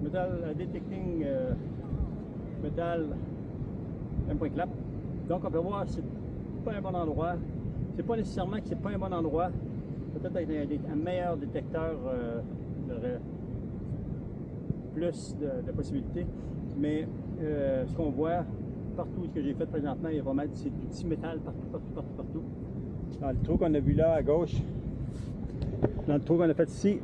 Metal Detecting Metal M.clap. Donc on peut voir c'est pas un bon endroit. C'est pas nécessairement que c'est pas un bon endroit. Peut-être avec un meilleur détecteur aurait plus de possibilités. Mais ce qu'on voit partout, ce que j'ai fait présentement, il y a vraiment du petit métal partout. Dans le trou qu'on a vu là à gauche, dans le trou qu'on a fait ici,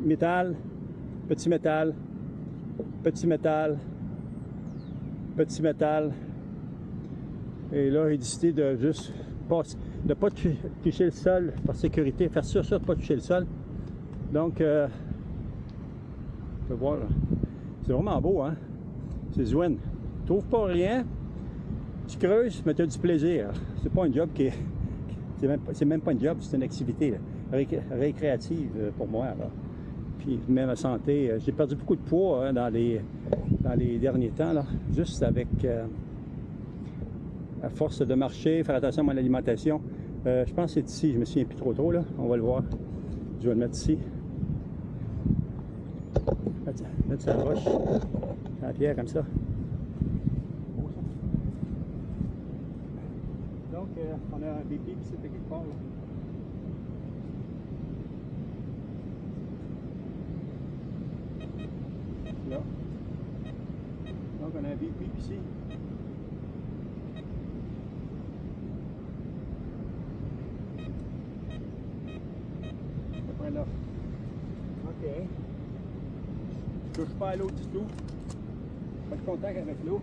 métal, petit métal, petit métal, petit métal. Et là, j'ai décidé de juste passer, de ne pas toucher le sol par sécurité, faire sûr de ne pas toucher le sol. Donc, on peut voir, c'est vraiment beau, hein? C'est Zouane. Tu trouves pas rien, tu creuses, mais tu as du plaisir. C'est pas un job qui est. C'est même pas un job, c'est une activité là, récréative pour moi. Là. Puis même ma santé, j'ai perdu beaucoup de poids hein, dans les derniers temps, là, juste avec à force de marcher, faire attention à mon alimentation. Je pense que c'est ici, je me souviens plus trop là, on va le voir. Je vais le mettre ici. Mettre sa roche, la pierre comme ça. Donc, on a un BP qui s'est quelque part. Là. Donc, on a un BP ici. Après là. OK. Je ne touche pas à l'eau du tout. Pas de contact avec l'eau.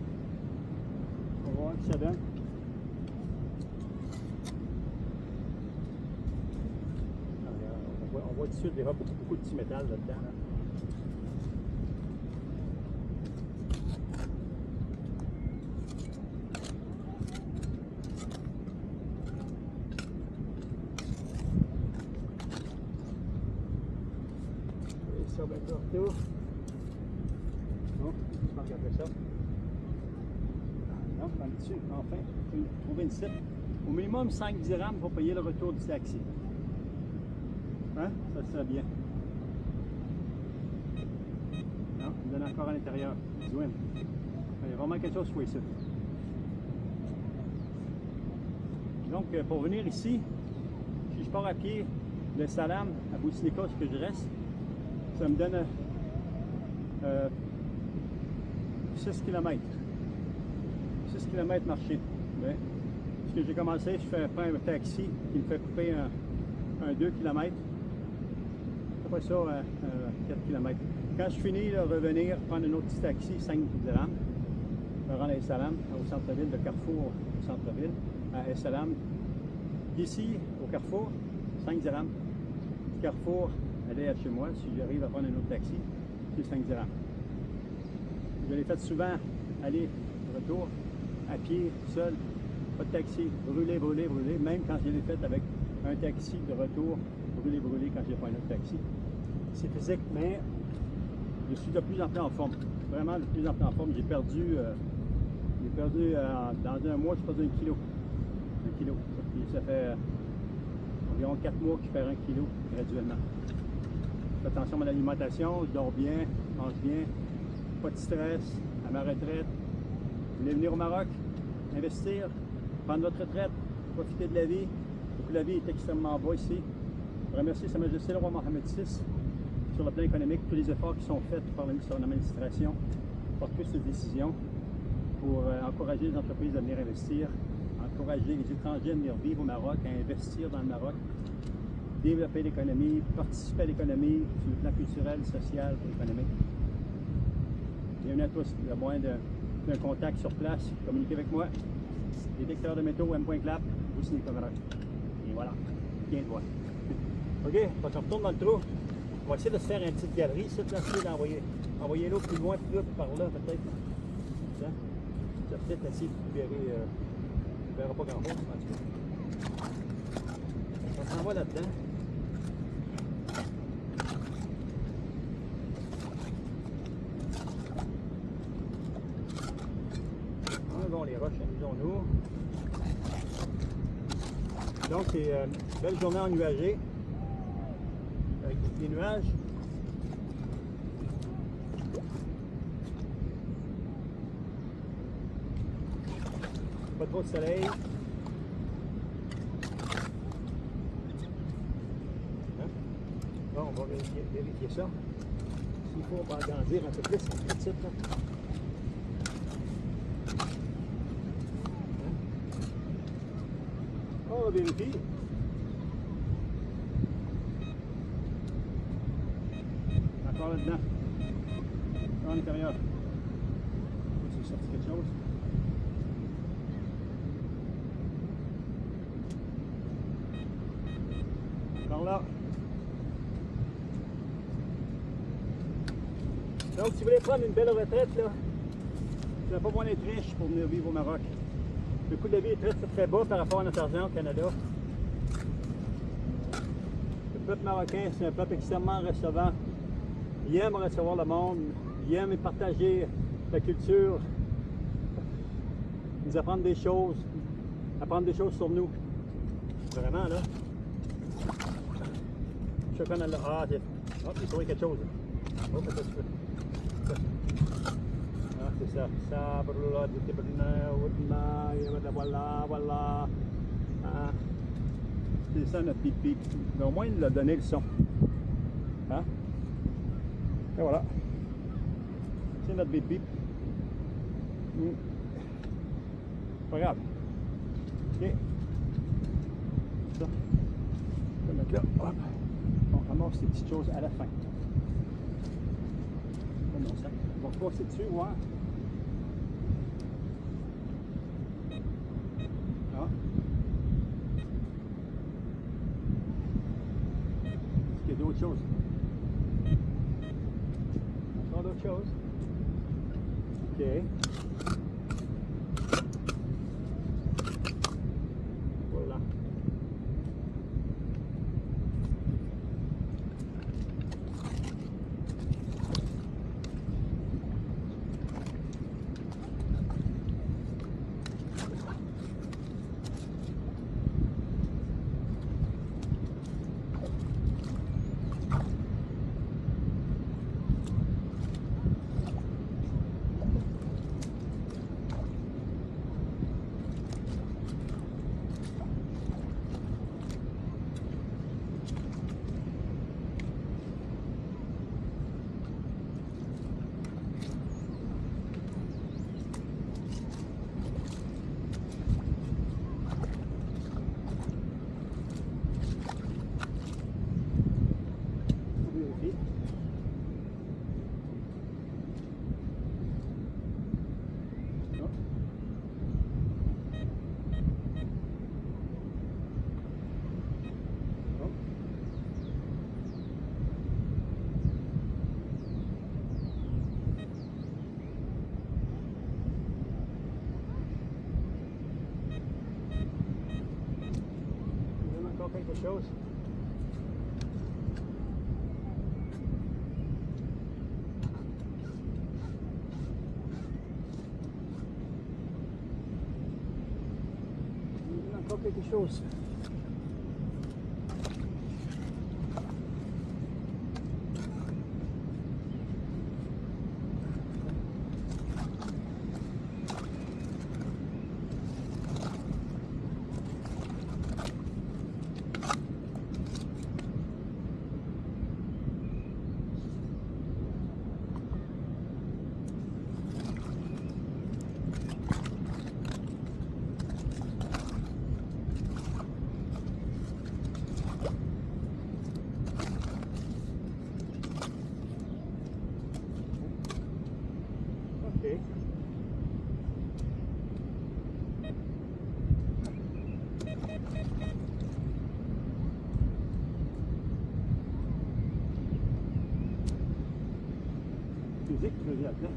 On va voir ce que ça donne. On voit tout de suite, il y aura beaucoup de petits métal là-dedans. Là. Et ça va être partout. Non, je vais regarder ça. Non, on est dessus, enfin, il faut trouver une site. Au minimum 5 dirhams pour payer le retour du taxi. Hein? Ça serait bien. Non, il donne encore à l'intérieur. Zouane. Il y a vraiment quelque chose pour ici. Donc, pour venir ici, si je pars à pied de Salam à Boussinika, ce que je reste, ça me donne 6 km. 6 km marché. Mais, ce que j'ai commencé, je prends un taxi qui me fait couper un 2 km. Après ça, 4 km. Quand je finis de revenir, prendre un autre petit taxi, 5 dirhams, me rendre à Salam, au centre-ville, de Carrefour au centre-ville, à Salam. D'ici, au Carrefour, 5 dirhams. Carrefour, aller à chez moi, si j'arrive à prendre un autre taxi, c'est 5 dirhams. Je l'ai fait souvent, aller, retour, à pied, seul, pas de taxi, brûler, même quand je l'ai fait avec un taxi de retour, brûler quand j'ai pas un autre taxi. C'est physique, mais je suis de plus en plus en forme. Vraiment de plus en plus en forme. J'ai perdu dans un mois, j'ai perdu 1 kilo. 1 kilo. Puis ça fait environ 4 mois que je perds 1 kilo graduellement. Je fais attention à mon alimentation, je dors bien, je mange bien, pas de stress, à ma retraite. Vous voulez venir au Maroc, investir, prendre votre retraite, profiter de la vie. Donc la vie est extrêmement bas ici. Je remercie Sa Majesté le roi Mohammed VI sur le plan économique, tous les efforts qui sont faits par son administration pour toutes ces décisions pour encourager les entreprises à venir investir, encourager les étrangers à venir vivre au Maroc, à investir dans le Maroc, développer l'économie, participer à l'économie sur le plan culturel, social et économique. Bienvenue à tous. Il y a moyen d'un contact sur place, communiquez avec moi. Détecteur de métaux M.clap, Boussinika Maroc. Et voilà, bien de voir. OK, on se retourne dans le trou. On va essayer de se faire une petite galerie, cette là-dessus, d'envoyer l'eau plus loin, plus par là, peut-être. Ça va peut-être essayer de libérer. On ne verra pas grand-chose, en tout cas. On s'en va là-dedans. Bon, les roches, amusons-nous. Donc, c'est une belle journée ennuagée. Avec des nuages. Pas trop de soleil. Hein? Bon, on va vérifier ça. S'il faut, on va agrandir un peu plus cette petite. Là. Hein? On vérifie. Encore là-dedans. À l'intérieur. C'est sorti quelque chose. Encore là. Donc, si vous voulez prendre une belle retraite, là, vous n'avez pas besoin d'être riche pour venir vivre au Maroc. Le coût de la vie est très, très bas par rapport à notre argent au Canada. Le peuple marocain, c'est un peuple extrêmement recevant. Il aime recevoir le monde, il aime partager la culture, nous apprendre des choses sur nous. Vraiment, là. Chacun a le... Ah, j'ai trouvé quelque chose. Oh, ah, c'est ça. Voilà, voilà. Ah. C'est ça notre pic-pic. Mais au moins, il nous a donné le son. Hein? Et voilà. C'est notre bip-bip. Pas grave. Ok. Ça. On va mettre là. Hop. On ramasse ces petites choses à la fin. Pas mon sac. On va repasser dessus, voir. Ah. Est-ce qu'il y a d'autres choses? Encore d'autres choses? Ok. Voilà. Quelque chose. Encore quelque chose. Musique, tu veux dire là?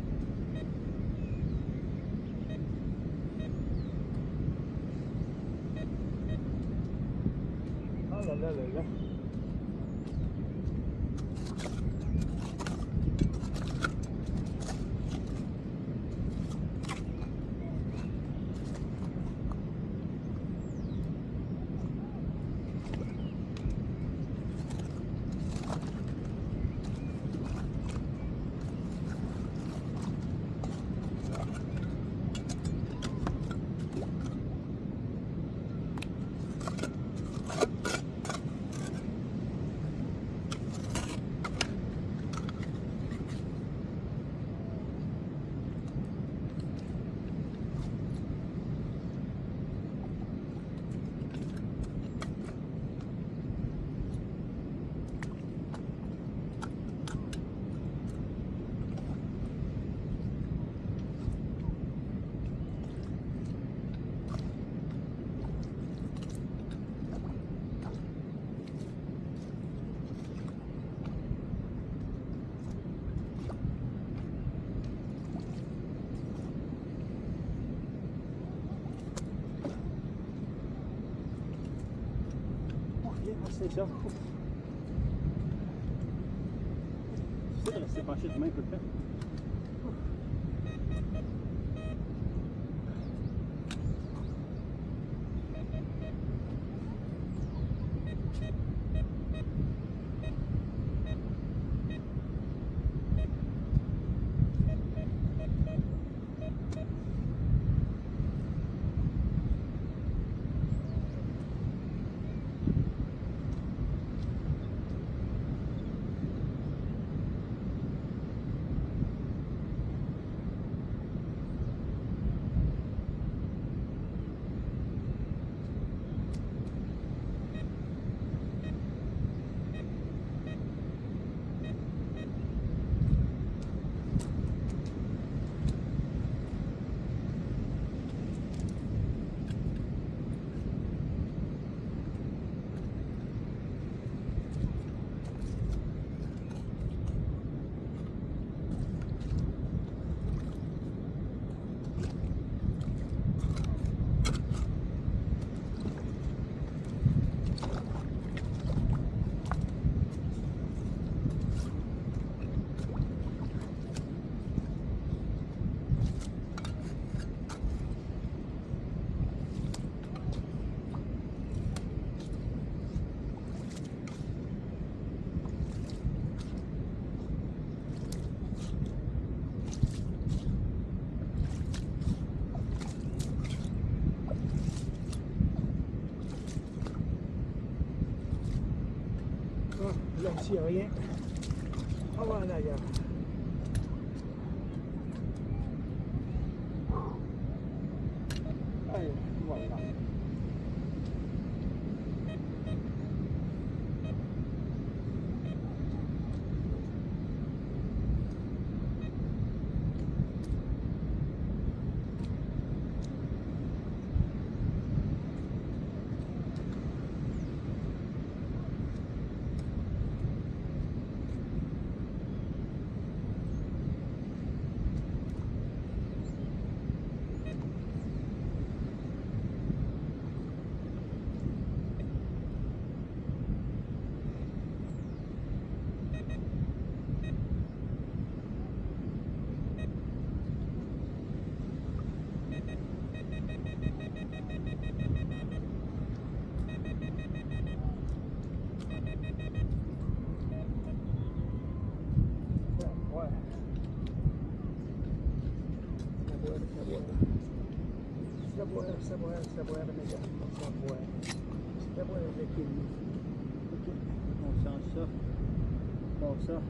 Oh là là là là. c'est ça. C'est de rester penché de main tout le temps. Là aussi, il n'y a rien. On va en ailleurs. Allez, voilà. Savoir avec ok, on change ça pour ça.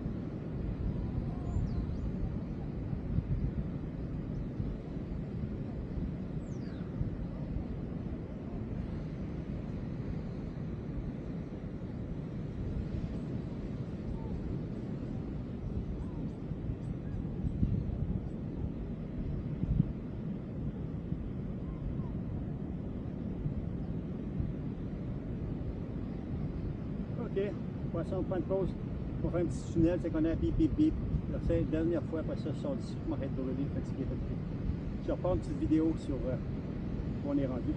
Ok, poisson, on prend une pause pour faire un petit tunnel, c'est qu'on a un bip bip bip. C'est la dernière fois, après ça, je sors d'ici, je m'arrête de brûler, fatigué. Je repars une petite vidéo sur où on est rendu.